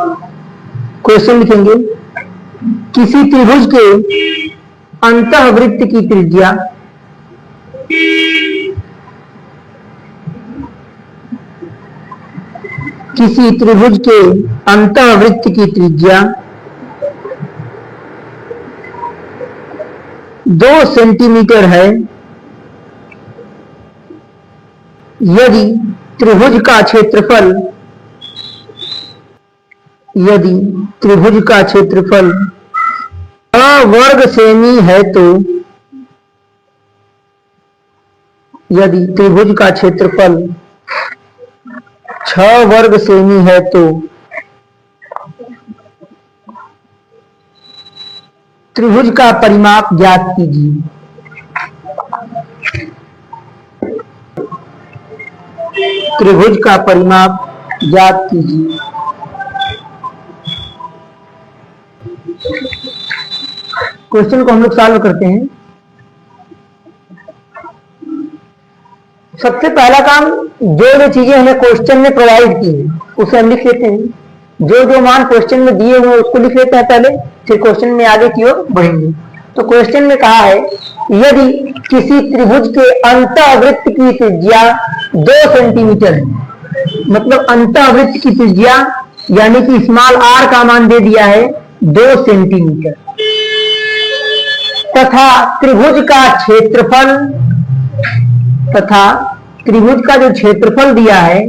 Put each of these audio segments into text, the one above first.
Question लिखेंगे, किसी त्रिभुज के अंतःवृत्त की त्रिज्या किसी त्रिभुज के अंतःवृत्त की त्रिज्या 2 सेंटीमीटर है यदि त्रिभुज का क्षेत्रफल 6 वर्ग सेमी है तो यदि त्रिभुज का क्षेत्रफल 6 वर्ग सेमी है तो त्रिभुज का परिमाप ज्ञात कीजिए। त्रिभुज का परिमाप ज्ञात कीजिए। क्वेश्चन को हम लोग सॉल्व करते हैं। सबसे पहला काम, जो चीजें हमें क्वेश्चन में प्रोवाइड की है उसे हम लिख लेते हैं। जो मान क्वेश्चन में दिए हुए उसको लिख लेते हैं पहले, फिर क्वेश्चन में आगे की ओर बढ़ेंगे। तो क्वेश्चन में कहा है, यदि किसी त्रिभुज के अंतःवृत्त की त्रिज्या 2 सेंटीमीटर है, मतलब अंतःवृत्त की त्रिज्या यानी कि स्मॉल आर का मान दे दिया है 2 सेंटीमीटर, तथा त्रिभुज का जो क्षेत्रफल दिया है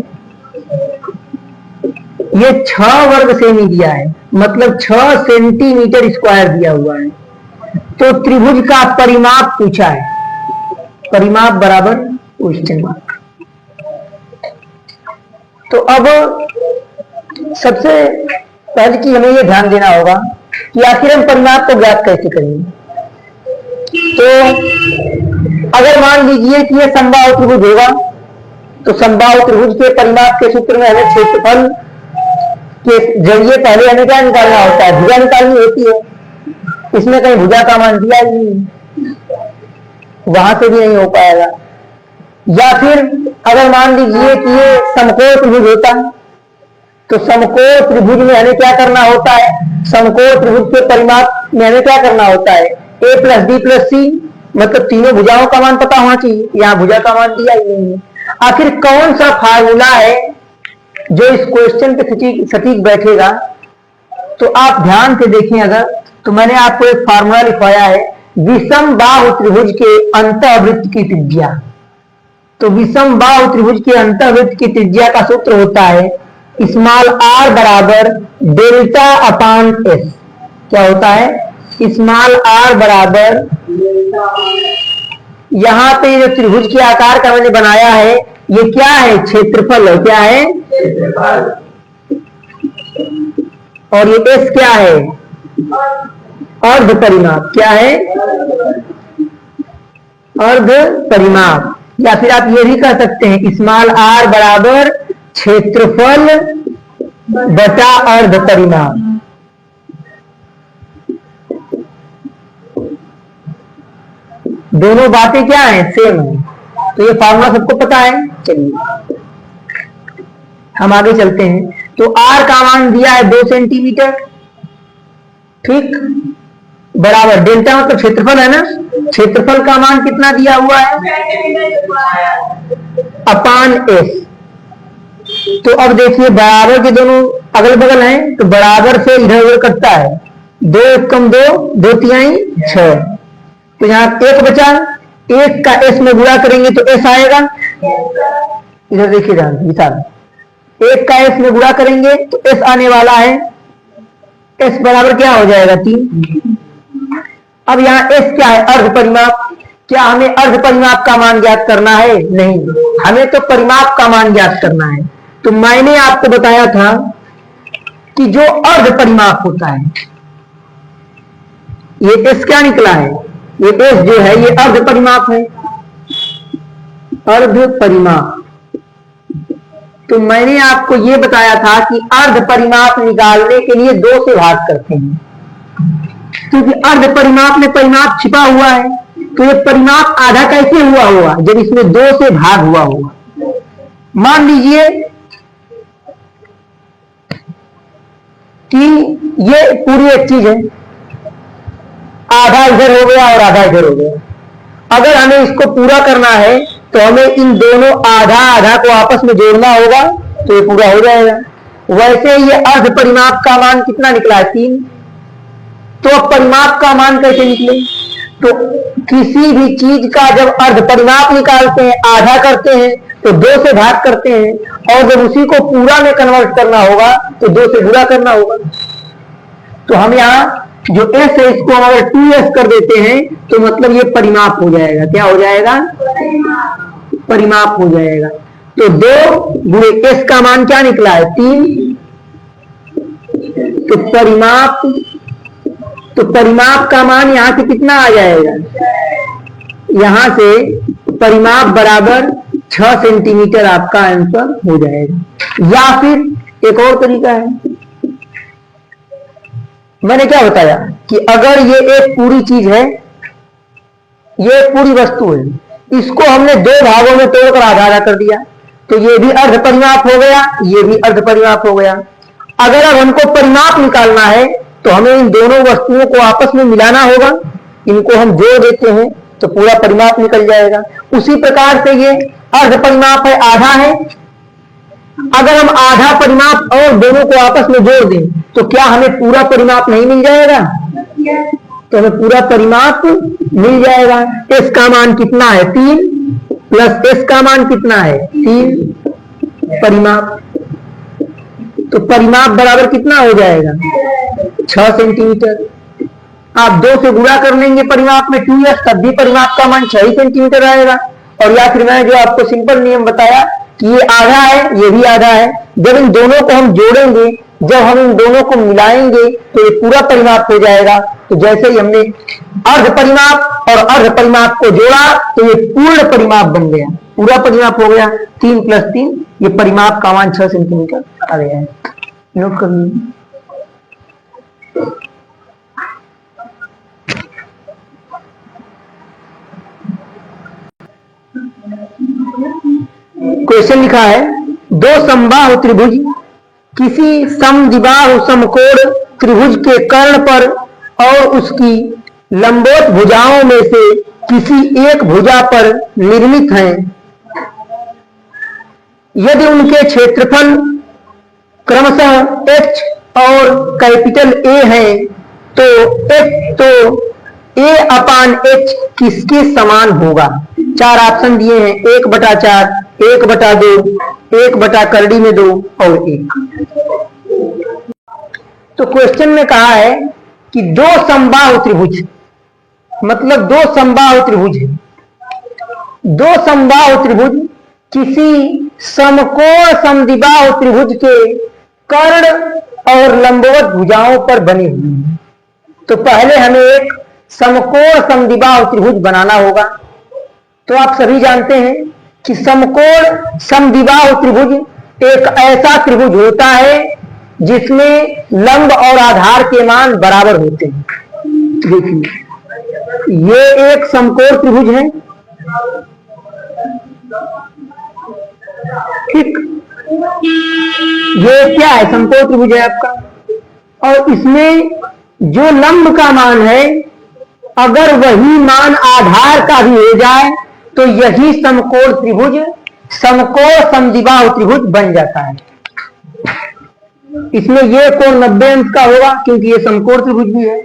ये 6 वर्ग सेमी दिया है, मतलब 6 सेंटीमीटर स्क्वायर दिया हुआ है। तो त्रिभुज का परिमाप पूछा है, परिमाप बराबर क्वेश्चन मार्क। तो अब सबसे पहले की हमें ये ध्यान देना होगा कि आखिर हम परिमाप को ज्ञात कैसे करेंगे। तो अगर मान लीजिए कि यह समबाहु त्रिभुज होगा, तो समबाहु त्रिभुज के परिमाप के सूत्र में हमें क्षेत्रफल के जरिए पहले हमें क्या निकालना होता है, भुजा निकालनी होती है। इसमें कहीं भुजा का मान दिया ही नहीं, वहां से भी नहीं हो पाएगा। या फिर अगर मान लीजिए कि ये समकोण त्रिभुज होता है, तो समकोण त्रिभुज में हमें क्या करना होता है, समकोण त्रिभुज के परिमाप में हमें क्या करना होता है, a + b + c, मतलब तीनों भुजाओं का मान पता होना चाहिए। यहाँ भुजा का मान दिया ही नहीं है। आखिर कौन सा फार्मूला है जो इस क्वेश्चन पे सटीक बैठेगा? तो आप ध्यान से देखें। अगर तो मैंने आपको एक फार्मूला लिखवाया है, विषम बाहु त्रिभुज के अंतःवृत्त की त्रिज्या। तो विषम बाहु त्रिभुज के अंतःवृत्त की त्रिज्या का सूत्र होता है स्मॉल r बराबर Δ/s। क्या होता है? स्मॉल r बराबर, यहां पे जो त्रिभुज के आकार का मैंने बनाया है ये क्या है, क्षेत्रफल है। क्या है? और ये s क्या है, अर्ध परिमाप। क्या है? अर्ध परिमाप। या फिर आप ये भी कह सकते हैं स्मॉल r बराबर क्षेत्रफल बटा अर्ध परिमाप। दोनों बातें क्या है, सेम है। तो ये फार्मूला सबको पता है। चलिए हम आगे चलते हैं। तो r का मान दिया है 2 सेंटीमीटर, ठीक, बराबर डेल्टा मतलब क्षेत्रफल है ना, क्षेत्रफल का मान कितना दिया हुआ है, अपान s। तो अब देखिए बराबर के दोनों अगल बगल हैं, तो बराबर से इधर उधर कटता है, 2 × 2 2 तिहाई 6। तो यहाँ 1 बचा, 1 का s में गुणा करेंगे तो s आएगा। इधर देखिए ध्यान विशाल, 1 का s में गुणा करेंगे तो s आने वाला है, s बराबर क्या हो जाएगा 3। अब यहाँ s क्या है, अर्ध परिमाप। क्या हमें अर्ध परिमाप का मान ज्ञात करना है? नहीं, हमें तो परिमाप का मान ज्ञात करना है। तो मैंने आपको बताया था कि जो अर्ध परिमाप होता है, ये s क्या निकला है, ये s जो है ये अर्ध परिमाप है, अर्ध परिमाप। तो मैंने आपको ये बताया था कि अर्ध परिमाप निकालने के लिए 2 से भाग करते हैं, क्योंकि अर्ध परिमाप में परिमाप छिपा हुआ है। तो ये परिमाप आधा कैसे हुआ होगा, जब इसमें 2 से भाग हुआ होगा। मान लीजिए कि ये पूरी एक चीज है, आधा इधर हो गया और आधा इधर हो गया। अगर हमें इसको पूरा करना है तो हमें इन दोनों आधा आधा को आपस में जोड़ना होगा, तो ये पूरा हो जाएगा। वैसे ये अर्ध परिमाप का मान कितना निकला है? 3। तो अब परिमाप का मान कैसे निकले? तो किसी भी चीज का जब अर्ध परिमाप निकालते हैं, आधा करते हैं तो 2 से भाग करते हैं, और जब उसी को पूरा में कन्वर्ट करना होगा तो 2 से गुणा करना होगा। तो हम यहाँ जो s है इसको हम अगर 2s कर देते हैं तो मतलब ये परिमाप हो जाएगा। क्या हो जाएगा? परिमाप हो जाएगा। तो 2 गुणे s का मान क्या निकला है? 3। तो परिमाप का मान यहां से कितना आ जाएगा? यहां से परिमाप बराबर 6 सेंटीमीटर आपका आंसर हो जाएगा। या फिर एक और तरीका है, मैंने क्या बताया कि अगर ये एक पूरी चीज है, ये एक पूरी वस्तु है, इसको हमने 2 भागों में तोड़कर आधा आधा कर दिया, तो ये भी अर्ध परिमाप हो गया, ये भी अर्ध परिमाप हो गया। अगर अब हमको परिमाप निकालना है तो हमें इन दोनों वस्तुओं को आपस में मिलाना होगा, इनको हम जोड़ देते हैं तो पूरा परिमाप निकल जाएगा। उसी प्रकार से ये अर्ध परिमाप है, आधा है। अगर हम आधा परिमाप और दोनों को आपस में जोड़ दें तो क्या हमें पूरा परिमाप नहीं मिल जाएगा? तो हमें पूरा परिमाप मिल जाएगा। s का मान कितना है? 3 प्लस s का मान कितना है? 3 परिमाप। तो परिमाप बराबर कितना हो जाएगा? 6 सेंटीमीटर। आप 2 से गुणा कर लेंगे परिमाप में 2s, तब भी परिमाप का मान 6 सेंटीमीटर आएगा। और या फिर मैंने जो आपको सिंपल नियम बताया कि ये आधा है, ये भी आधा है, जब इन दोनों को हम जोड़ेंगे, जब हम इन दोनों को मिलाएंगे तो ये पूरा परिमाप हो जाएगा। तो जैसे ही हमने अर्ध परिमाप और अर्ध परिमाप को जोड़ा तो ये पूर्ण परिमाप बन गया, पूरा परिमाप हो गया। 3 प्लस 3, ये परिमाप का मान 6 सेंटीमीटर आ गया है। नोट कर लीजिए। क्वेश्चन लिखा है, 2 समबाहु त्रिभुज किसी समद्विबाहु समकोण त्रिभुज के कर्ण पर और उसकी लंबवत भुजाओं में से किसी एक भुजा पर निर्मित हैं। यदि उनके क्षेत्रफल क्रमशः h और कैपिटल A है तो A अपान h किसके समान होगा? 4 ऑप्शन दिए हैं, 1/4, 1/2, 1 करड़ी में 2 और 1। तो क्वेश्चन में कहा है कि 2 समबाहु त्रिभुज, मतलब 2 समबाहु त्रिभुज है। 2 समबाहु त्रिभुज किसी समकोण समद्विबाहु त्रिभुज के कर्ण और लंबवत भुजाओं पर बनी हुई है। तो पहले हमें एक समकोण समद्विबाहु त्रिभुज बनाना होगा। तो आप सभी जानते हैं कि समकोण समद्विबाहु त्रिभुज एक ऐसा त्रिभुज होता है जिसमें लंब और आधार के मान बराबर होते हैं। देखिए, ये एक समकोण त्रिभुज है, ठीक। ये क्या है? समकोण त्रिभुज है आपका, और इसमें जो लंब का मान है, अगर वही मान आधार का भी हो जाए तो यही समकोण त्रिभुज समकोण समद्विबाहु त्रिभुज बन जाता है। इसमें ये कोण 90 अंश का होगा क्योंकि ये समकोण त्रिभुज भी है।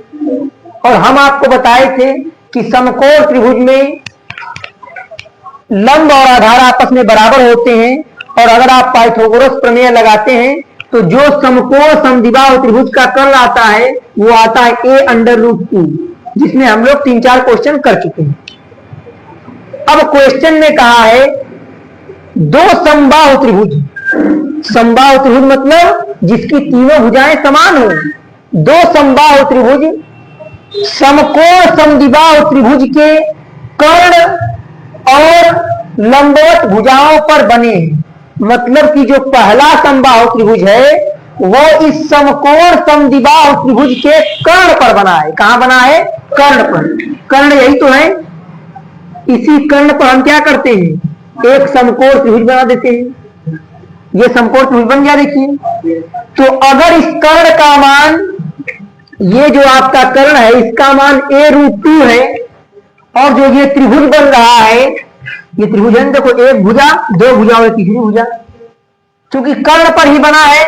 और हम आपको बताए थे कि समकोण त्रिभुज में लंब और आधार आपस में बराबर होते हैं, और अगर आप पाइथागोरस प्रमेय लगाते हैं तो जो समकोण समद्विबाहु त्रिभुज का कर्ण आता है वो आता है a√2, जिसमें हम लोग 3-4 क्वेश्चन कर चुके हैं। अब क्वेश्चन में कहा है 2 समबाहु त्रिभुज, समबाहु त्रिभुज मतलब जिसकी तीनों भुजाएं समान हो। 2 समबाहु त्रिभुज समकोण समद्विबाहु त्रिभुज के कर्ण और लंबवत भुजाओं पर बने हैं। मतलब कि जो पहला समबाहु त्रिभुज है वो इस समकोण समद्विबाहु त्रिभुज के कर्ण पर बना है। कहां बना है? कर्ण पर। कर्ण यही तो है। इसी कर्ण पर हम क्या करते हैं? एक समकोण त्रिभुज बना देते हैं। ये समकोण त्रिभुज बन गया। देखिए, तो अगर इस कर्ण का मान, ये जो आपका कर्ण है इसका मान a√2 है, और जो ये त्रिभुज बन रहा है, ये त्रिभुज है, देखो एक भुजा, दो भुजा और तीसरी भुजा, क्योंकि कर्ण पर ही बना है,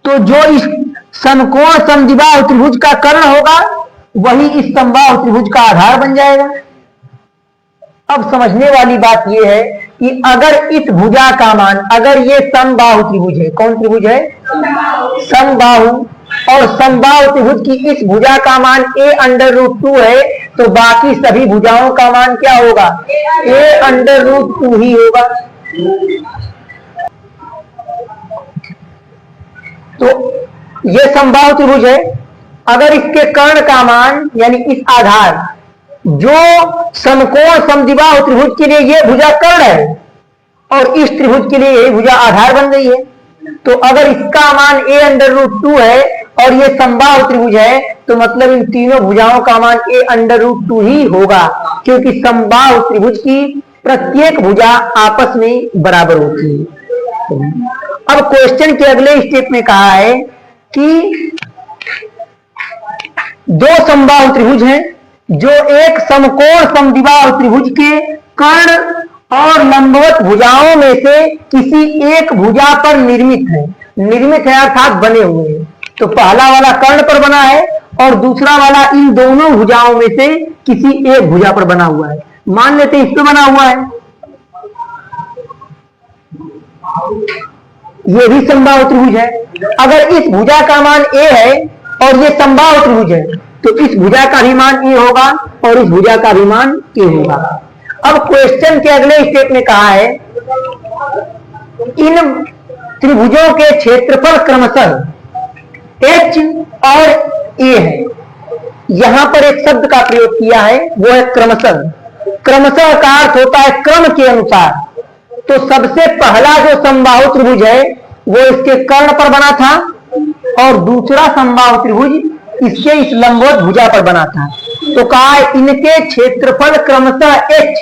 तो जो इस समकोण समद्विबाहु त्रिभुज का कर्ण होगा वही इस समबाहु त्रिभुज का आधार बन जाएगा। अब समझने वाली बात यह है कि अगर इस भुजा का मान, अगर ये समबाहु त्रिभुज है, कौन त्रिभुज है? समबाहु, और समबाहु त्रिभुज की इस भुजा का मान a√2 है, तो बाकी सभी भुजाओं का मान क्या होगा? a√2 ही होगा। तो ये समबाहु त्रिभुज है, अगर इसके कर्ण का मान यानी इस आधार, जो समकोण समद्विबाहु त्रिभुज के लिए ये भुजा कर्ण है और इस त्रिभुज के लिए यही भुजा आधार बन गई है, तो अगर इसका मान a√2 है और ये समबाहु त्रिभुज है, तो मतलब इन तीनों भुजाओं का मान a√2 ही होगा, क्योंकि समबाहु त्रिभुज की प्रत्येक भुजा आपस में बराबर होती है। अब क्वेश्चन के अगले स्टेप में कहा है कि दो समबाहु त्रिभुज हैं जो एक समकोण समद्विबाहु त्रिभुज के कर्ण और लंबवत भुजाओं में से किसी एक भुजा पर निर्मित है। निर्मित है अर्थात बने हुए हैं। तो पहला वाला कर्ण पर बना है और दूसरा वाला इन दोनों भुजाओं में से किसी एक भुजा पर बना हुआ है। मान लेते हैं इस पे बना हुआ है, ये भी समबाहु त्रिभुज है। अगर इस भुजा का मान a है और ये समबाहु त्रिभुज है, तो इस भुजा का भी मान a होगा और इस भुजा का भी मान a होगा। अब क्वेश्चन के अगले स्टेप में कहा है इन त्रिभुजों के क्षेत्रफल क्रमशः h और a है। यहां पर एक शब्द का प्रयोग किया है, वो है क्रमशः। क्रमशः का अर्थ होता है क्रम के अनुसार। तो सबसे पहला जो समबाहु त्रिभुज है वो इसके कर्ण पर बना था और दूसरा समबाहु त्रिभुज इसके इस लंबवत भुजा पर बना था। तो कहा इनके क्षेत्रफल क्रमशः h,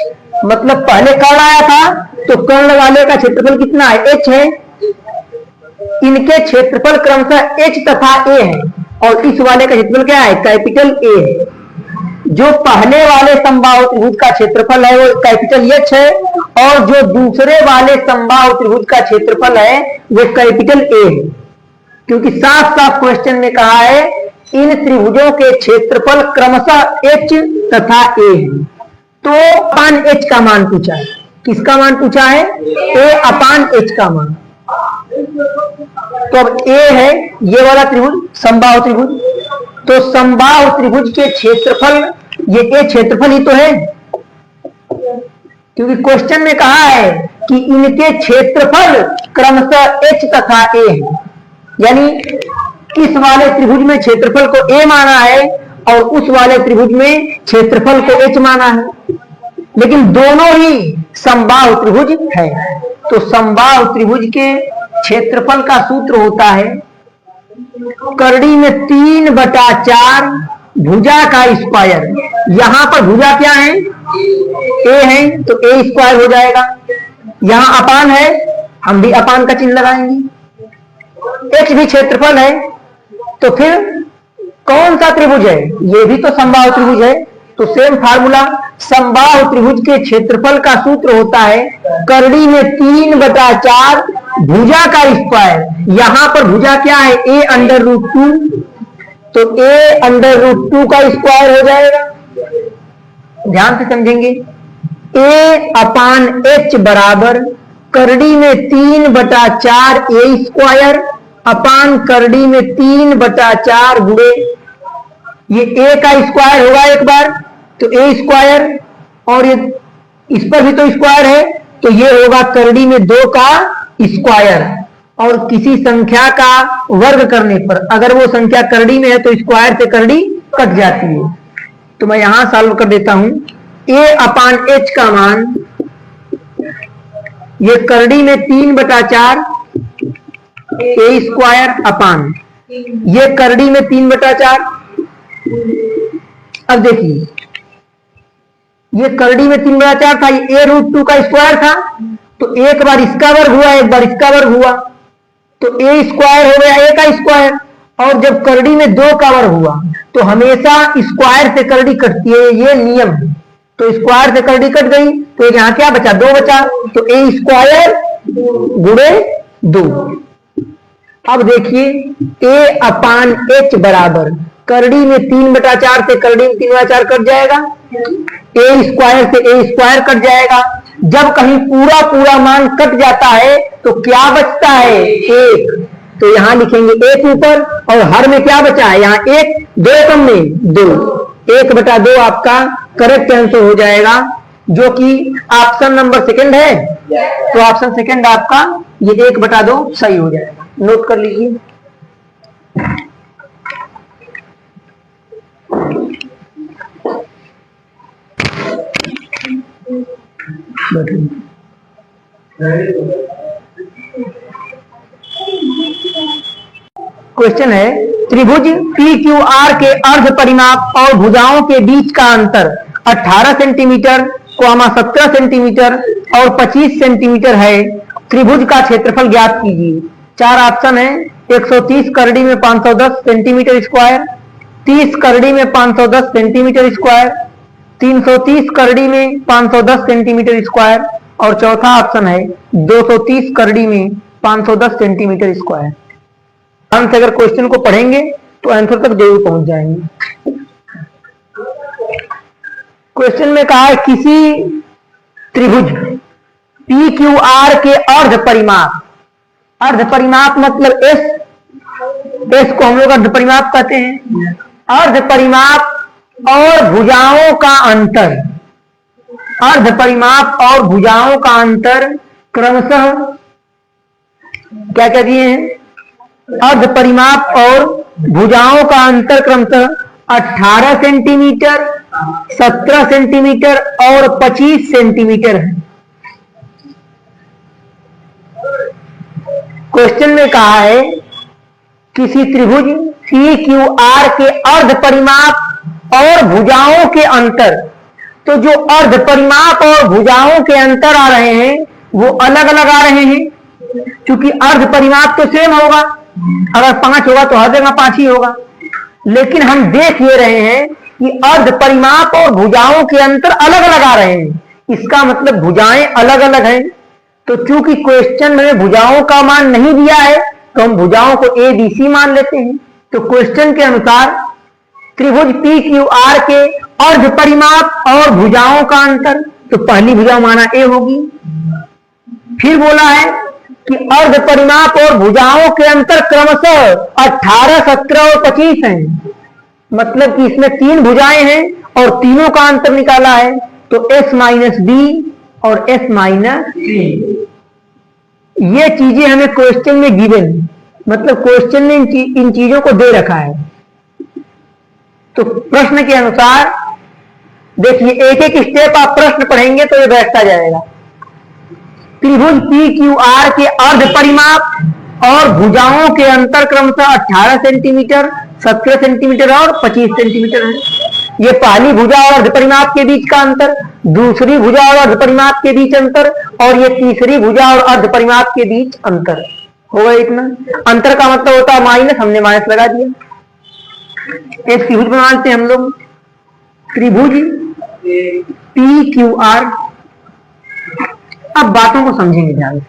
मतलब पहले कर्ण आया था तो कर्ण वाले का क्षेत्रफल कितना है? h है। इनके क्षेत्रफल क्रमशः h तथा a है और इस वाले का क्षेत्रफल क्या है? कैपिटल A है। जो पहले वाले समबाहु त्रिभुज का क्षेत्रफल है वो कैपिटल H है और जो दूसरे वाले समबाहु त्रिभुज का क्षेत्रफल है वो कैपिटल A है। क्योंकि साफ साफ क्वेश्चन में कहा है इन त्रिभुजों के क्षेत्रफल क्रमशः h तथा a है। तो अपान h का मान पूछा है। किसका मान पूछा है? a अपान h का मान। तो अब a है ये वाला त्रिभुज, समबाहु त्रिभुज। तो समबाहु त्रिभुज के क्षेत्रफल, ये a क्षेत्रफल ही तो है, क्योंकि क्वेश्चन में कहा है कि इनके क्षेत्रफल क्रमशः h तथा a है। यानी इस वाले त्रिभुज में क्षेत्रफल को a माना है और उस वाले त्रिभुज में क्षेत्रफल को h माना है, लेकिन दोनों ही समबाहु त्रिभुज है। तो समबाहु त्रिभुज के क्षेत्रफल का सूत्र होता है करड़ी में 3/4 भुजा का स्क्वायर। यहां पर भुजा क्या है? a है, तो a स्क्वायर हो जाएगा। यहां अपान है, हम भी अपान का चिन्ह लगाएंगे। h भी क्षेत्रफल है, तो फिर कौन सा त्रिभुज है? ये भी तो समबाहु त्रिभुज है। तो सेम फार्मूला, समबाहु त्रिभुज के क्षेत्रफल का सूत्र होता है करड़ी में 3/4 भुजा का स्क्वायर। यहां पर भुजा क्या है? a√2, तो a√2 का स्क्वायर हो जाएगा। ध्यान से समझेंगे। a अपान h बराबर करड़ी में 3/4 a स्क्वायर अपान करड़ी में 3/4 गुणे ये a का स्क्वायर होगा एक बार, तो a स्क्वायर, और ये इस पर भी तो स्क्वायर है, तो ये होगा करड़ी में 2 का स्क्वायर। और किसी संख्या का वर्ग करने पर अगर वो संख्या करड़ी में है तो स्क्वायर से करड़ी कट जाती है। तो मैं यहां सॉल्व कर देता हूं। a अपान h का मान, ये करड़ी में 3/4 a स्क्वायर अपान ये करड़ी में 3/4। अब देखिए ये करड़ी में 3/4 था, ये a√2 का स्क्वायर था, तो एक बार इसका वर्ग हुआ एक बार इसका वर्ग हुआ, तो ए स्क्वायर हो गया ए का स्क्वायर, और जब करड़ी में 2 कवर हुआ तो हमेशा स्क्वायर से करड़ी कटती है, ये नियम है। तो स्क्वायर से करड़ी कट गई तो यहाँ क्या बचा, 2 बचा, तो ए स्क्वायर गुणे 2। अब देखिए ए अपान एच बराबर करड़ी में 3/4 से करड़ी में 3/4 कट जाएगा, ए स्क्वायर से ए स्क्वायर कट जाएगा। जब कहीं पूरा पूरा मान कट जाता है तो क्या बचता है, 1, तो यहां लिखेंगे 1 ऊपर, और हर में क्या बचा है, यहाँ 1, 2 कम में 2, 1/2 आपका करेक्ट आंसर हो जाएगा, जो कि ऑप्शन नंबर सेकंड है। तो ऑप्शन सेकंड आपका ये 1/2 सही हो जाएगा, नोट कर लीजिए। क्वेश्चन है त्रिभुज PQR के अर्ध परिमाप और भुजाओं के बीच का अंतर 18 सेंटीमीटर, 17 सेंटीमीटर और 25 सेंटीमीटर है। त्रिभुज का क्षेत्रफल ज्ञात कीजिए। 4 ऑप्शन है, 130 करड़ी में 510 सेंटीमीटर स्क्वायर, 30 करड़ी में 510 सेंटीमीटर स्क्वायर, 330 करड़ी में 510 सेंटीमीटर स्क्वायर, और चौथा ऑप्शन है 230 करड़ी में 510 सेंटीमीटर स्क्वायर। हम अगर क्वेश्चन को पढ़ेंगे तो आंसर तक जरूर पहुंच जाएंगे। क्वेश्चन में कहा है किसी त्रिभुज PQR के अर्ध परिमाप, अर्ध परिमाप मतलब एस को हम लोग अर्ध परिमाप कहते हैं, अर्ध परिमाप और भुजाओं का अंतर, अर्ध परिमाप और भुजाओं का अंतर क्रमशः क्या कह दिए हैं, अर्ध परिमाप और भुजाओं का अंतर क्रमशः 18 सेंटीमीटर, 17 सेंटीमीटर और 25 सेंटीमीटर है। क्वेश्चन में कहा है किसी त्रिभुज CQR के अर्ध परिमाप और भुजाओं के अंतर, तो जो अर्ध परिमाप और भुजाओं के अंतर आ रहे हैं वो अलग अलग आ रहे हैं, क्योंकि अर्ध परिमाप तो सेम होगा, अगर 5 होगा तो हर जगह 5 ही होगा, लेकिन हम देख ये रहे हैं कि अर्ध परिमाप और भुजाओं के अंतर अलग अलग आ रहे हैं, इसका मतलब भुजाएं अलग अलग हैं। तो चूंकि क्वेश्चन में भुजाओं का मान नहीं दिया है तो हम भुजाओं को ABC मान लेते हैं। तो क्वेश्चन के अनुसार त्रिभुज PQR के अर्ध परिमाप और भुजाओं का अंतर, तो पहली भुजा माना A होगी। फिर बोला है कि अर्ध परिमाप और भुजाओं के अंतर क्रमशः 18, 17 और 25 हैं, मतलब कि इसमें 3 भुजाएं हैं और तीनों का अंतर निकाला है, तो S-B और S-C। ये चीजें हमें क्वेश्चन में गिवन, मतलब क्वेश्चन ने इन चीजों को दे रखा है। तो प्रश्न के अनुसार देखिए एक एक स्टेप आप प्रश्न पढ़ेंगे तो ये बैठता जाएगा। त्रिभुज PQR के अर्ध परिमाप और भुजाओं के अंतर क्रमशः 18 सेंटीमीटर, 17 सेंटीमीटर और 25 सेंटीमीटर है। ये पहली भुजा और अर्ध परिमाप के बीच का अंतर, दूसरी भुजा और अर्ध परिमाप के बीच अंतर, और ये तीसरी भुजा और अर्ध परिमाप के बीच अंतर होगा। इतना अंतर का मतलब होता है माइनस, हमने माइनस लगा दिया। एक त्रिभुज बनाते हैं हम लोग, त्रिभुज PQR। अब बातों को समझेंगे ध्यान से।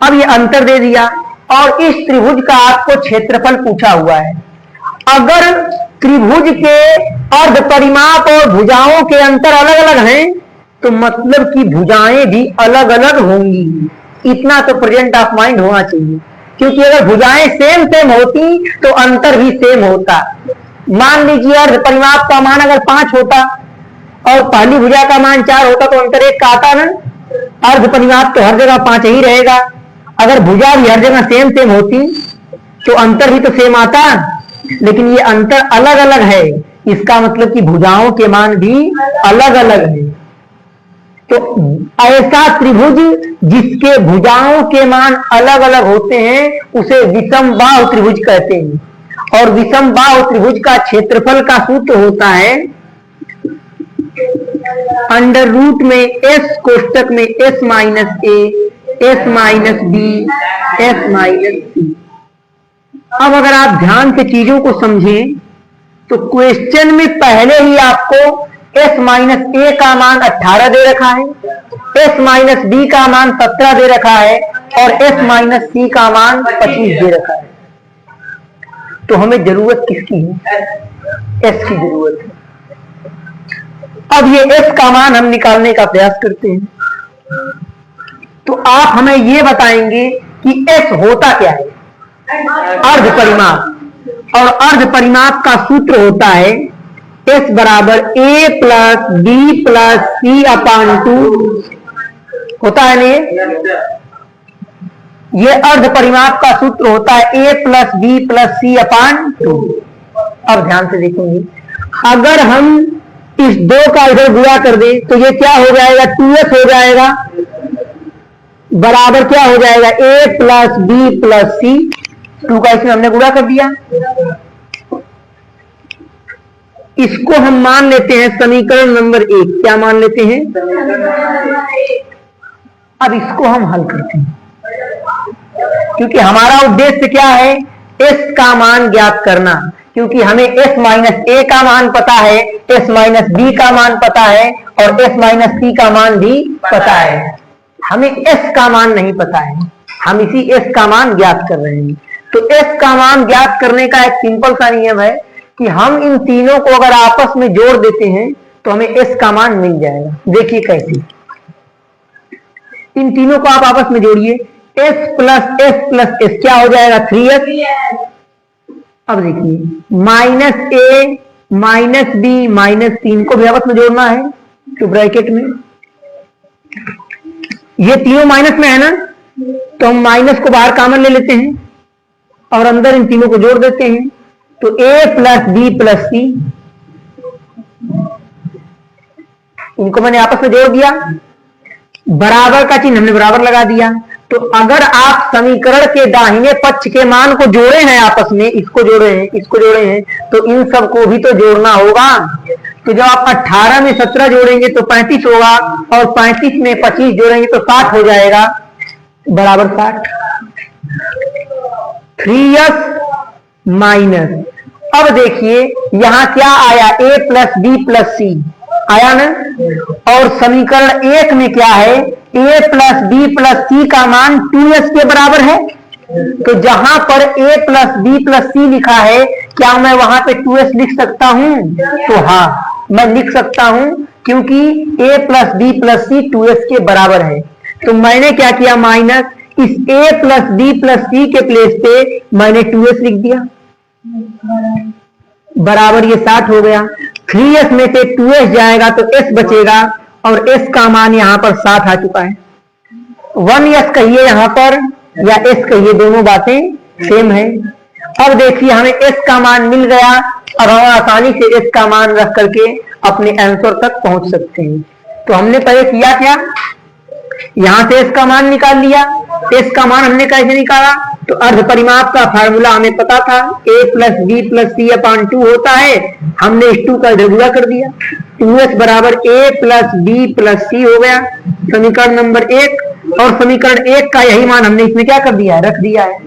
अब ये अंतर दे दिया और इस त्रिभुज का आपको क्षेत्रफल पूछा हुआ है। अगर त्रिभुज के अर्ध परिमाप और भुजाओं के अंतर अलग अलग हैं तो मतलब कि भुजाएं भी अलग अलग होंगी। इतना तो प्रेजेंट ऑफ माइंड होना चाहिए, क्योंकि अगर भुजाएं सेम सेम होती तो अंतर भी सेम होता। मान लीजिए अर्ध परिमाप का मान अगर 5 होता और पहली भुजा का मान 4 होता तो अंतर 1 का आता ना। अर्ध परिमाप तो हर जगह 5 ही रहेगा। अगर भुजा भी हर जगह सेम सेम होती तो अंतर भी तो सेम आता, लेकिन ये अंतर अलग अलग है, इसका मतलब कि भुजाओं के मान भी अलग अलग है। तो ऐसा त्रिभुज जिसके भुजाओं के मान अलग अलग होते हैं उसे विषमबाहु त्रिभुज कहते हैं। और विषमबाहु त्रिभुज का क्षेत्रफल का सूत्र होता है अंडर रूट में S कोष्टक में S - A S minus B S minus C. अब अगर आप ध्यान से चीजों को समझें तो क्वेश्चन में पहले ही आपको s माइनस ए का मान 18 दे रखा है, s माइनस बी का मान 17 दे रखा है और s माइनस सी का मान 25 दे रखा है। तो हमें जरूरत किसकी है? s की जरूरत है। अब ये s का मान हम निकालने का प्रयास करते हैं। तो आप हमें ये बताएंगे कि s होता क्या है? अर्ध परिमाप, और अर्ध परिमाप का सूत्र होता है s बराबर a प्लस बी प्लस सी अपान 2 होता है ना। ये अर्ध परिमाप का सूत्र होता है a प्लस बी प्लस सी अपान 2। अब ध्यान से देखेंगे, अगर हम इस 2 का इधर गुणा कर दें तो ये क्या हो जाएगा? 2s हो जाएगा, बराबर क्या हो जाएगा? a प्लस बी प्लस सी। 2 का इसमें हमने गुणा कर दिया। इसको हम मान लेते हैं समीकरण नंबर 1। क्या मान लेते हैं? अब इसको हम हल करते हैं, क्योंकि हमारा उद्देश्य क्या है? s का मान ज्ञात करना। क्योंकि हमें s माइनस ए का मान पता है, s माइनस बी का मान पता है और s माइनस सी का मान भी पता है। हमें s का मान नहीं पता है, हम इसी s का मान ज्ञात कर रहे हैं। तो s का मान ज्ञात करने का एक सिंपल सा नियम है कि हम इन तीनों को अगर आपस में जोड़ देते हैं तो हमें s का मान मिल जाएगा। देखिए कैसे, इन तीनों को आप आपस में जोड़िए, s प्लस s क्या हो जाएगा? 3s। अब देखिए माइनस ए माइनस बी माइनस 3 को भी आपस में जोड़ना है, तो ब्रैकेट में ये तीनों माइनस में है ना, तो हम माइनस को बाहर कॉमन ले लेते हैं और अंदर इन तीनों को जोड़ देते हैं। तो a प्लस बी प्लस सी, इनको मैंने आपस में जोड़ दिया, बराबर का चिन्ह हमने बराबर लगा दिया। तो अगर आप समीकरण के दाहिने पक्ष के मान को जोड़े हैं आपस में, इसको जोड़े हैं, इसको जोड़े हैं, तो इन सबको भी तो जोड़ना होगा। तो जब आप 18 में 17 जोड़ेंगे तो 35 होगा और 35 में 25 जोड़ेंगे तो 60 हो जाएगा, बराबर 60। 3s माइनस, अब देखिए यहां क्या आया? a प्लस बी प्लस सी आया ना, और समीकरण 1 में क्या है? a प्लस बी प्लस सी का मान 2s के बराबर है। तो जहां पर a प्लस बी प्लस सी लिखा है, क्या मैं वहां पे 2s लिख सकता हूं? तो हाँ, मैं लिख सकता हूं, क्योंकि a plus B plus C 2s के बराबर है। तो मैंने क्या किया? माइनस इस a प्लस बी प्लस सी के प्लेस पे मैंने 2s लिख दिया, बराबर ये 60 हो गया। 3s में से 2s जाएगा तो s बचेगा और s का मान यहां पर 60 आ चुका है। 1s कहिए यहां पर या s कहिए, दोनों बातें सेम है। अब देखिए हमें s का मान मिल गया, अब हम आसानी से s का मान रख करके अपने आंसर तक पहुंच सकते हैं। तो हमने पहले किया क्या? यहां से s का मान निकाल लिया। s का मान हमने कैसे निकाला? तो अर्ध परिमाप का फार्मूला हमें पता था, a प्लस बी प्लस सी अपान 2 होता है। हमने इस 2 का इधर गुणा कर दिया, 2s बराबर a प्लस बी प्लस सी हो गया, समीकरण नंबर 1। और समीकरण 1 का यही मान हमने इसमें क्या कर दिया है? रख दिया है।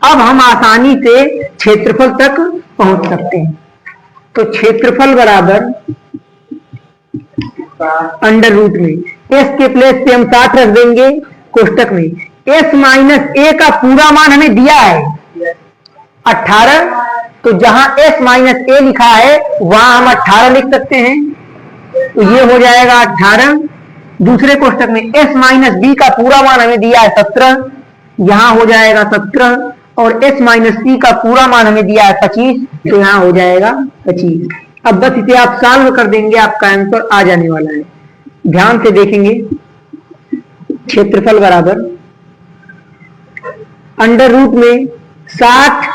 अब हम आसानी से क्षेत्रफल तक पहुंच सकते हैं। तो क्षेत्रफल बराबर अंडर रूट में s के प्लेस पे हम 60 रख देंगे कोष्टक में। s माइनस a का पूरा मान हमें दिया है 18, तो जहां s माइनस a लिखा है वहां हम 18 लिख सकते हैं। तो ये हो जाएगा 18। दूसरे कोष्टक में s माइनस b का पूरा मान हमें दिया है 17, यहां हो जाएगा 17। और s माइनस c का पूरा मान हमें दिया है 25, तो यहां हो जाएगा 25। अब बस इसे आप सॉल्व कर देंगे, आपका आंसर आ जाने वाला है। ध्यान से देखेंगे, क्षेत्रफल बराबर अंडर रूट में 60,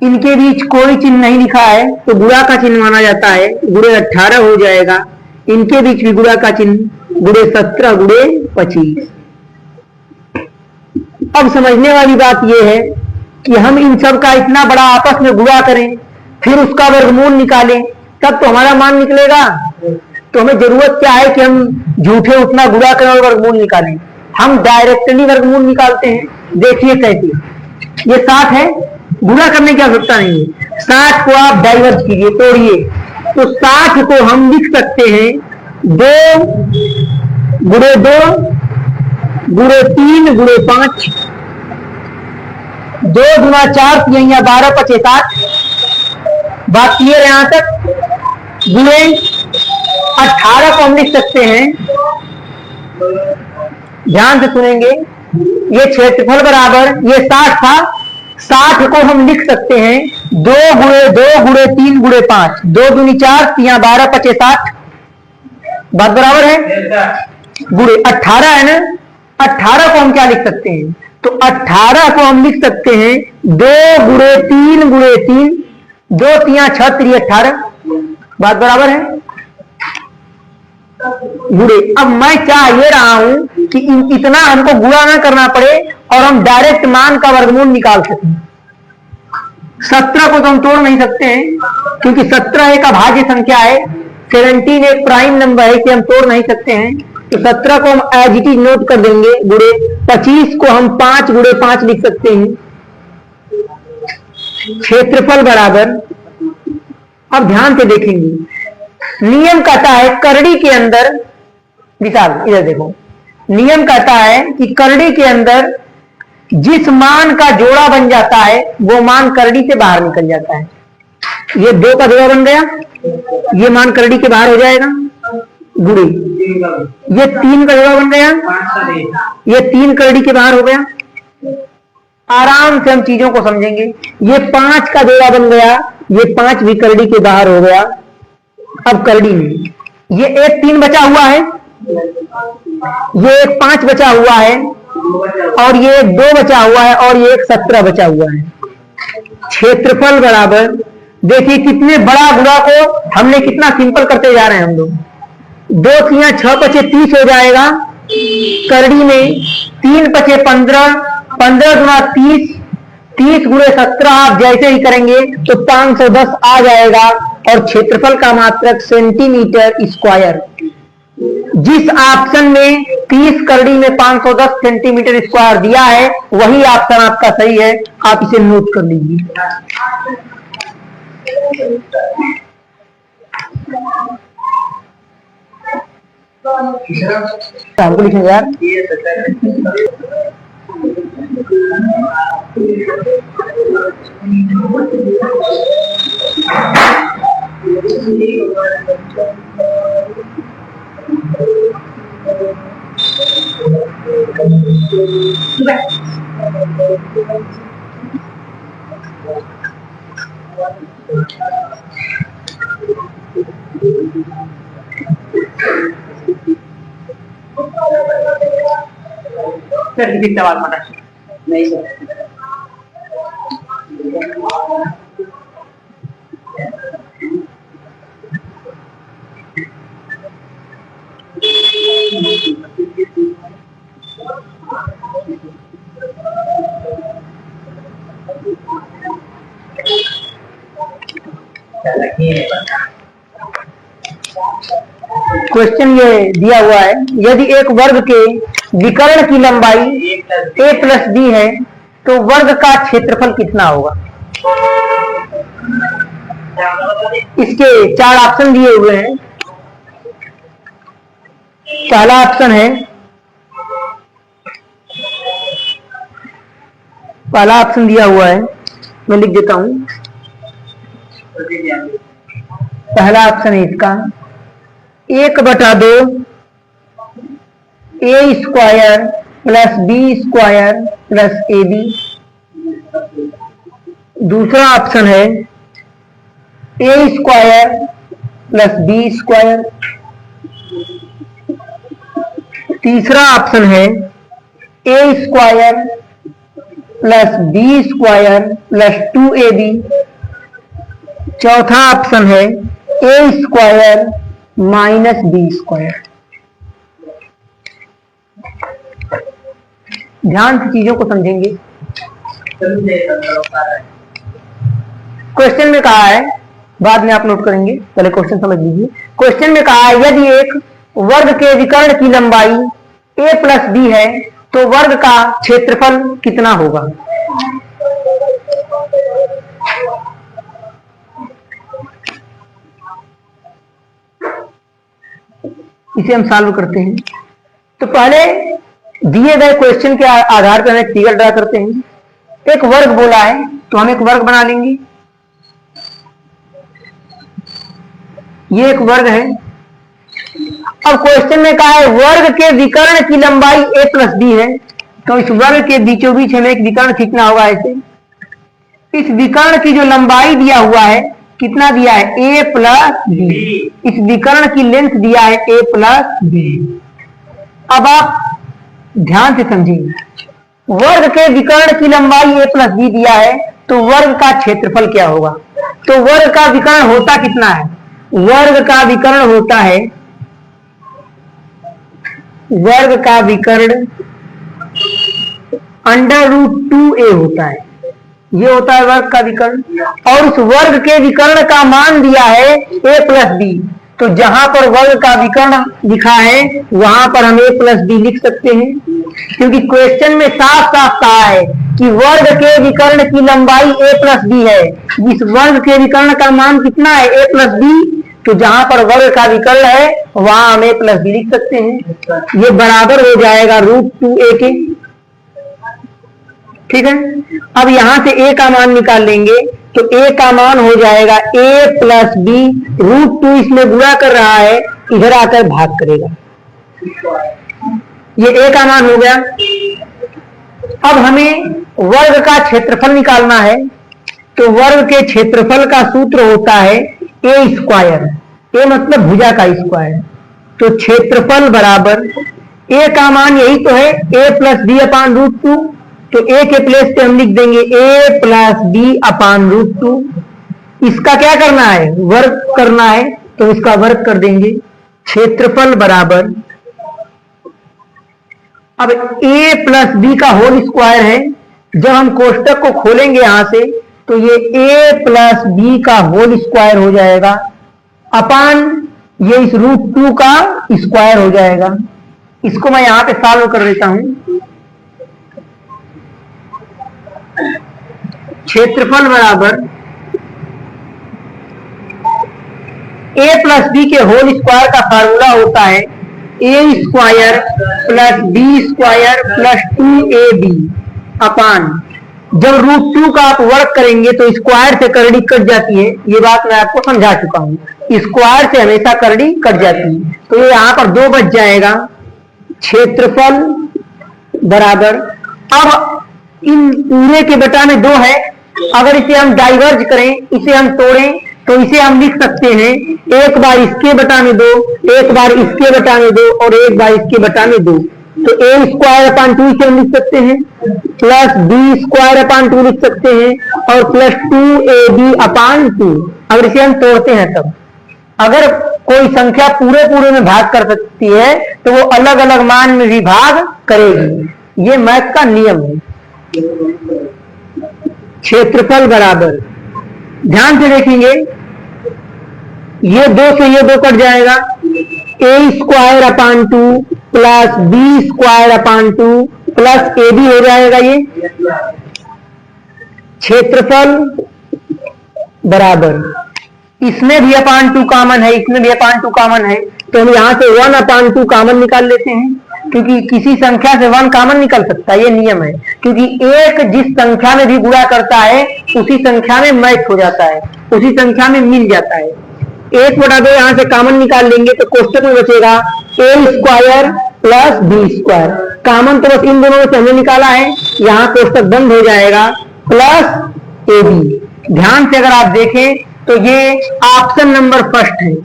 इनके बीच कोई चिन्ह नहीं लिखा है तो गुणा का चिन्ह माना जाता है, गुणे 18 हो जाएगा। इनके बीच भी गुणा का चिन्ह, गुणे 17 गुणे 25। अब समझने वाली बात यह है कि हम इन सब का इतना बड़ा आपस में गुणा करें, फिर उसका वर्गमूल निकालें, तब तो हमारा मान निकलेगा। तो हमें जरूरत क्या है कि हम झूठे उतना गुणा करें और वर्गमूल निकालें। हम डायरेक्टली वर्गमूल निकालते हैं। देखिए कैसे, ये 60 है, गुणा करने की आवश्यकता नहीं है। 60 को आप डाइवर्स कीजिए, तोड़िए, तो 60 को हम लिख सकते हैं 2 गुणे 2 गुणे 3 गुणे 5, 2 गुना 4 तिहैया 12 पचे 60। बात क्लियर है यहां तक? गुणे 18 को हम लिख सकते हैं, ध्यान से सुनेंगे, ये क्षेत्रफल बराबर ये 60 था, 60 को हम लिख सकते हैं 2 गुणे 2 गुणे 3 गुणे 5, 2 दूनी 4 तिहैया 12 पचे 60। बात बराबर है? गुणे 18 है ना, 18 को हम क्या लिख सकते हैं? तो 18 को हम लिख सकते हैं 2 गुणे 3 गुणे 3, 2 तिहैया 6 3 18। बात बराबर है? गुणे। अब मैं चाह ये रहा हूं कि इतना हमको गुणा ना करना पड़े और हम डायरेक्ट मान का वर्गमूल निकाल सकें। 17 को तो हम तोड़ नहीं सकते हैं, क्योंकि 17 एक अभाज्य संख्या है, 17 एक प्राइम नंबर है, इसे हम तोड़ नहीं सकते हैं। तो 17 को हम एज इट इज नोट कर देंगे। गुणे 25 को हम 5 गुणे 5 लिख सकते हैं। क्षेत्रफल बराबर, अब ध्यान से देखेंगे, नियम कहता है करड़ी के अंदर, विशाल इधर देखो, नियम कहता है कि करड़ी के अंदर जिस मान का जोड़ा बन जाता है वो मान करड़ी से बाहर निकल जाता है। ये 2 का जोड़ा बन गया, ये मान करड़ी के बाहर हो जाएगा। गुणे ये 3 का जोड़ा बन गया, ये 3 करड़ी के बाहर हो गया। आराम से हम चीजों को समझेंगे। ये 5 का जोड़ा बन गया, ये 5 भी करड़ी के बाहर हो गया। अब करड़ी में ये एक 3 बचा हुआ है, ये एक 5 बचा हुआ है, और ये एक 2 बचा हुआ है, और ये एक 17 बचा हुआ है। क्षेत्रफल बराबर, देखिए कितने बड़ा गुणा को हमने कितना सिंपल करते जा रहे हैं हम लोग। 2 तिहैया 6 पचे 30 हो जाएगा। करड़ी में 3 पचे 15, 15 गुना 30, 30 गुणे 17 आप जैसे ही करेंगे तो 510 आ जाएगा। और क्षेत्रफल का मात्रक सेंटीमीटर स्क्वायर। जिस ऑप्शन में 30 करड़ी में 510 सेंटीमीटर स्क्वायर दिया है वही ऑप्शन आपका सही है, आप इसे नोट कर लीजिए। हमको लिखेंगे यार, सर किसी सवाल मना नहीं सर। क्वेश्चन ये दिया हुआ है, यदि एक वर्ग के विकर्ण की लंबाई a प्लस b है तो वर्ग का क्षेत्रफल कितना होगा? इसके 4 ऑप्शन दिए हुए हैं। पहला ऑप्शन है, पहला ऑप्शन दिया हुआ है, मैं लिख देता हूं। पहला ऑप्शन है इसका 1/2 a square plus b square plus ab। दूसरा ऑप्शन है a square plus b square. तीसरा ऑप्शन है a square plus b square plus 2ab। चौथा ऑप्शन है a square minus b square. ध्यान से चीजों को समझेंगे। क्वेश्चन में कहा है, बाद में आप नोट करेंगे, पहले क्वेश्चन समझ लीजिए। क्वेश्चन में कहा है यदि एक वर्ग के विकर्ण की लंबाई a प्लस बी है तो वर्ग का क्षेत्रफल कितना होगा? इसे हम सॉल्व करते हैं। तो पहले दिए गए क्वेश्चन के आधार पर हम एक फिगर ड्रा करते हैं। एक वर्ग बोला है तो हम एक वर्ग बना लेंगे। ये एक वर्ग है। अब क्वेश्चन में कहा है वर्ग के विकर्ण की लंबाई a प्लस बी है, तो इस वर्ग के बीचों बीच हमें एक विकर्ण खींचना होगा। ऐसे इस विकर्ण की जो लंबाई दिया हुआ है, कितना दिया है? a plus B. इस विकर्ण की लेंथ दिया है a प्लस बी। अब आप ध्यान से समझिए, वर्ग के विकर्ण की लंबाई a प्लस बी दिया है तो वर्ग का क्षेत्रफल क्या होगा? तो वर्ग का विकर्ण होता कितना है? वर्ग का विकर्ण होता है, वर्ग का विकर्ण √2a होता है। ये होता है वर्ग का विकर्ण। और उस वर्ग के विकर्ण का मान दिया है a प्लस बी, तो जहां पर वर्ग का विकर्ण लिखा है वहां पर हम a प्लस बी लिख सकते हैं, क्योंकि क्वेश्चन में साफ साफ कहा है कि वर्ग के विकर्ण की लंबाई a प्लस बी है। इस वर्ग के विकर्ण का मान कितना है? a plus B. तो जहां पर वर्ग का विकर्ण है वहां हम a प्लस बी लिख सकते हैं। ये बराबर हो जाएगा √2a के। ठीक है। अब यहां से a का मान निकाल लेंगे तो a का मान हो जाएगा a प्लस बी। √2 इसमें गुणा कर रहा है, इधर आकर भाग करेगा। ये a का मान हो गया। अब हमें वर्ग का क्षेत्रफल निकालना है, तो वर्ग के क्षेत्रफल का सूत्र होता है a स्क्वायर। a मतलब भुजा का स्क्वायर। तो क्षेत्रफल बराबर a का मान यही तो है a प्लस बी अपान √2। तो a के प्लेस पे हम लिख देंगे a प्लस बी अपान √2। इसका क्या करना है? वर्ग करना है, तो इसका वर्ग कर देंगे। क्षेत्रफल बराबर, अब a प्लस बी का होल स्क्वायर है। जब हम कोष्टक को खोलेंगे यहां से तो ये a प्लस बी का होल स्क्वायर हो जाएगा अपान ये इस √2 का स्क्वायर हो जाएगा। इसको मैं यहां पे सॉल्व कर देता हूं। क्षेत्रफल बराबर a प्लस बी के होल स्क्वायर का फार्मूला होता है a square plus B square plus 2ab अपान, जब √2 का आप वर्क करेंगे तो स्क्वायर से करड़ी कट जाती है। ये बात मैं आपको समझा चुका हूं, स्क्वायर से हमेशा करड़ी कट जाती है। तो ये यहां पर 2 बच जाएगा। क्षेत्रफल बराबर, अब इन पूरे के बटा में 2 है, अगर इसे हम डाइवर्ज करें, इसे हम तोड़ें तो इसे हम लिख सकते हैं एक बार इसके बटा में 2, एक बार इसके बटा में 2 और एक बार इसके बटा में 2। तो a स्क्वायर अपान 2 इसे हम लिख सकते हैं, प्लस b स्क्वायर अपान 2 लिख सकते हैं और प्लस 2ab अपान 2। अगर इसे हम तोड़ते हैं तब, अगर कोई संख्या पूरे पूरे में भाग कर सकती है तो वो अलग अलग मान में भी भाग करेगी। ये मैथ का नियम है। क्षेत्रफल बराबर, ध्यान से देखेंगे, ये 2 से ये 2 कट जाएगा, a square upon 2 plus b square upon 2 plus ab हो जाएगा। ये क्षेत्रफल बराबर, इसमें भी अपान 2 कॉमन है, इसमें भी अपान 2 कॉमन है, तो हम यहां से 1 अपान 2 कॉमन निकाल लेते हैं, क्योंकि किसी संख्या से 1 कॉमन निकल सकता है। ये नियम है, क्योंकि एक जिस संख्या में भी गुणा करता है उसी संख्या में मैच हो जाता है, उसी संख्या में मिल जाता है। 1/2 यहां से कॉमन निकाल लेंगे तो कोष्टक में बचेगा a square plus b square. Common तो बस इन दोनों में से हमने निकाला है, यहाँ कोष्टक बंद हो जाएगा, प्लस ab। ध्यान से अगर आप देखें तो ये ऑप्शन नंबर फर्स्ट है,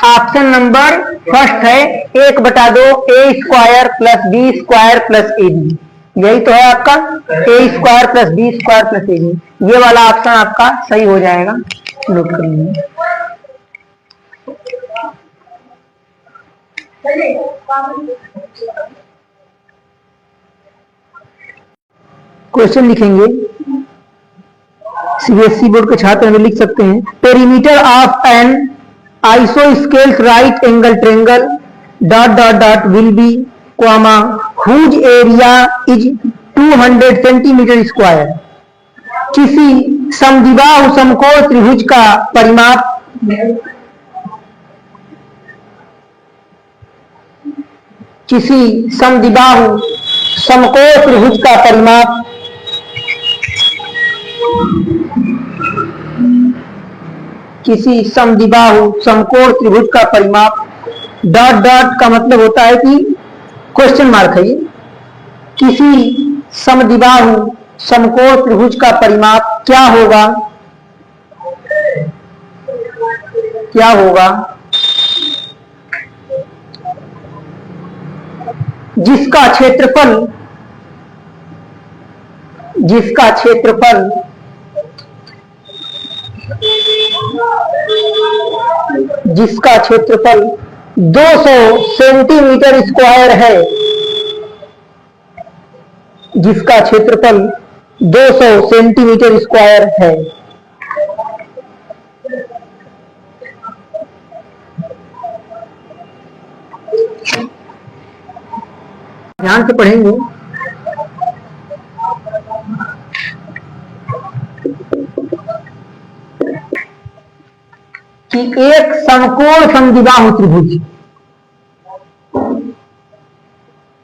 ऑप्शन नंबर फर्स्ट है 1/2 a square plus b square plus ab। यही तो है आपका a square plus b square plus ab। ये वाला ऑप्शन आपका सही हो जाएगा, नोट कर लीजिए। क्वेश्चन लिखेंगे, सीबीएसई बोर्ड के छात्र हमें लिख सकते हैं, perimeter of an isosceles right angle triangle ... will be comma whose area is 200 centimetre square. किसी समद्विबाहु समकोण त्रिभुज का परिमाप किसी समद्विबाहु समकोण त्रिभुज का परिमाप किसी समद्विबाहु समकोण त्रिभुज का परिमाप डॉट डॉट का मतलब होता है कि क्वेश्चन मार्क है ये। किसी समद्विबाहु समकोण त्रिभुज का परिमाप क्या होगा, क्या होगा जिसका क्षेत्रफल जिसका क्षेत्रफल जिसका क्षेत्रफल 200 सेंटीमीटर स्क्वायर है, जिसका क्षेत्रफल 200 सेंटीमीटर स्क्वायर है। ध्यान से पढ़ेंगे। कि एक समकोण समद्विबाहु त्रिभुज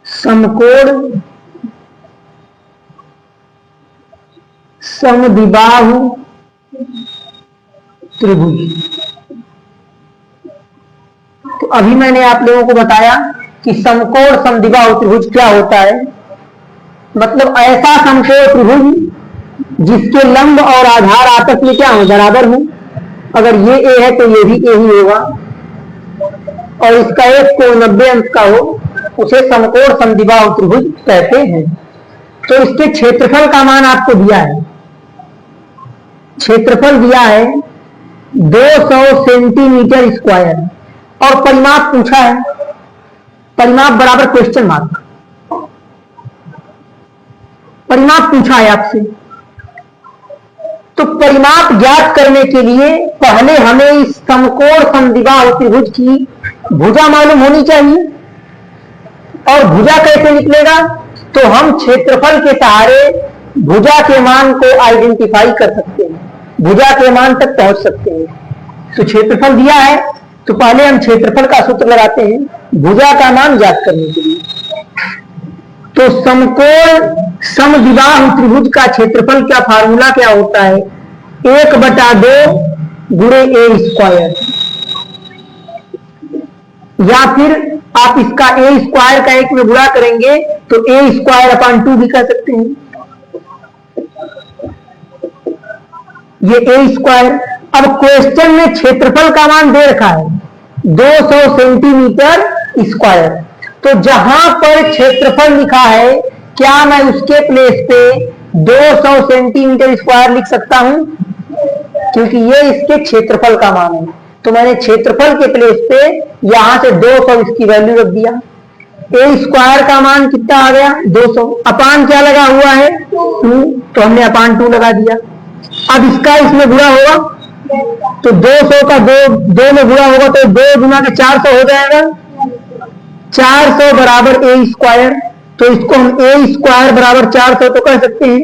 समकोण समद्विबाहु त्रिभुज। तो अभी मैंने आप लोगों को बताया कि समकोण समद्विबाहु त्रिभुज क्या होता है। मतलब ऐसा समकोण त्रिभुज जिसके लंब और आधार आपस में क्या हो, बराबर हो। अगर ये ए है तो ये भी ए ही होगा और इसका एक कोण 90 अंश का हो, उसे समकोण समद्विबाहु त्रिभुज कहते हैं। तो इसके क्षेत्रफल का मान आपको दिया है, क्षेत्रफल दिया है 200 सेंटीमीटर स्क्वायर और परिमाप पूछा है, परिमाप बराबर क्वेश्चन मार्क, परिमाप पूछा है आपसे। तो परिमाप ज्ञात करने के लिए पहले हमें इस समकोण समद्विबाहु त्रिभुज की भुजा मालूम होनी चाहिए। और भुजा कैसे निकलेगा, तो हम क्षेत्रफल के सहारे भुजा के मान को आइडेंटिफाई कर सकते हैं, भुजा के मान तक पहुंच सकते हैं। तो क्षेत्रफल दिया है तो पहले हम क्षेत्रफल का सूत्र लगाते हैं भुजा का मान ज्ञात करने के लिए। तो समकोण समद्विबाहु त्रिभुज का क्षेत्रफल का फार्मूला क्या होता है, 1/2 गुणे ए स्क्वायर, या फिर आप इसका ए स्क्वायर का 1 में गुणा करेंगे तो ए स्क्वायर अपॉन 2 भी कर सकते हैं। ये ए स्क्वायर। अब क्वेश्चन में क्षेत्रफल का मान दे रखा है 200 सेंटीमीटर स्क्वायर। तो जहां पर क्षेत्रफल लिखा है क्या मैं उसके प्लेस पे 200 सेंटीमीटर स्क्वायर लिख सकता हूं, क्योंकि ये इसके क्षेत्रफल का मान है। तो मैंने क्षेत्रफल के प्लेस पे यहां से 200 इसकी वैल्यू रख दिया। ए स्क्वायर का मान कितना आ गया 200, अपान क्या लगा हुआ है 2, तो हमने अपान 2 लगा दिया। अब इसका इसमें गुणा होगा तो 200 का 2 में गुणा होगा तो 2 गुना के 400 हो जाएगा, 400 बराबर ए स्क्वायर। तो इसको हम ए स्क्वायर बराबर 400 तो कह सकते हैं,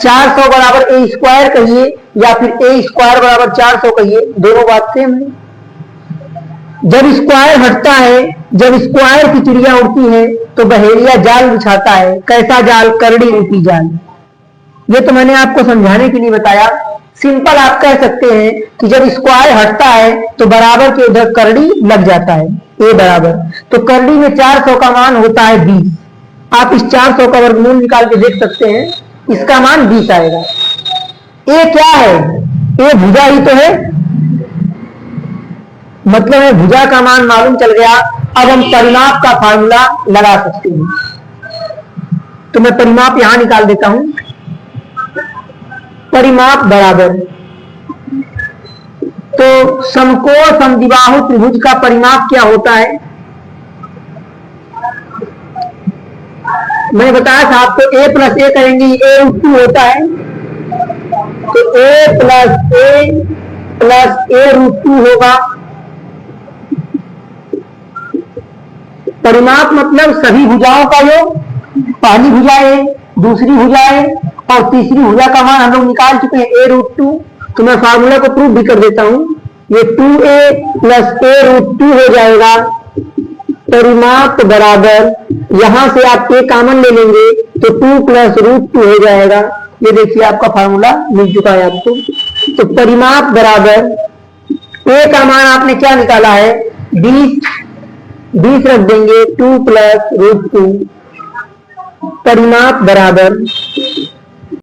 400 बराबर ए स्क्वायर कहिए या फिर ए स्क्वायर बराबर 400 कहिए, दोनों बात सेम है। जब स्क्वायर हटता है, जब स्क्वायर की चिड़िया उड़ती है तो बहेलिया जाल बिछाता है। कैसा जाल, करड़ी रूपी जाल। ये तो मैंने आपको समझाने के लिए बताया। सिंपल आप कह सकते हैं कि जब स्क्वायर हटता है तो बराबर के उधर करड़ी लग जाता है, ए बराबर। तो करड़ी में 400 का मान होता है 20। आप इस 400 का वर्गमूल निकाल के देख सकते हैं, इसका मान 20 आएगा। ए क्या है, ए भुजा ही तो है, मतलब है भुजा का मान मालूम चल गया। अब हम परिमाप का फार्मूला लगा सकते हैं। तो मैं परिमाप यहां निकाल देता हूं। परिमाप बराबर, तो समकोण समद्विबाहु त्रिभुज का परिमाप क्या होता है, मैंने बताया था आपको a प्लस ए करेंगे a√2 होता है। तो a प्लस a√2 होगा। परिमाप मतलब सभी भुजाओं का योग, पहली भुजा ए, दूसरी भुजा ए और तीसरी भुजा का मान हम लोग निकाल चुके हैं a√2। तो मैं फार्मूला को प्रूफ भी कर देता हूं, ये 2a प्लस a√2 हो जाएगा। परिमाप बराबर, यहां से आप a कॉमन ले लेंगे तो 2 प्लस √2 हो जाएगा। ये देखिए आपका फार्मूला मिल चुका है आपको। तो परिमाप बराबर a का मान आपने क्या निकाला है 20 रख देंगे 2 प्लस √2। परिमाप बराबर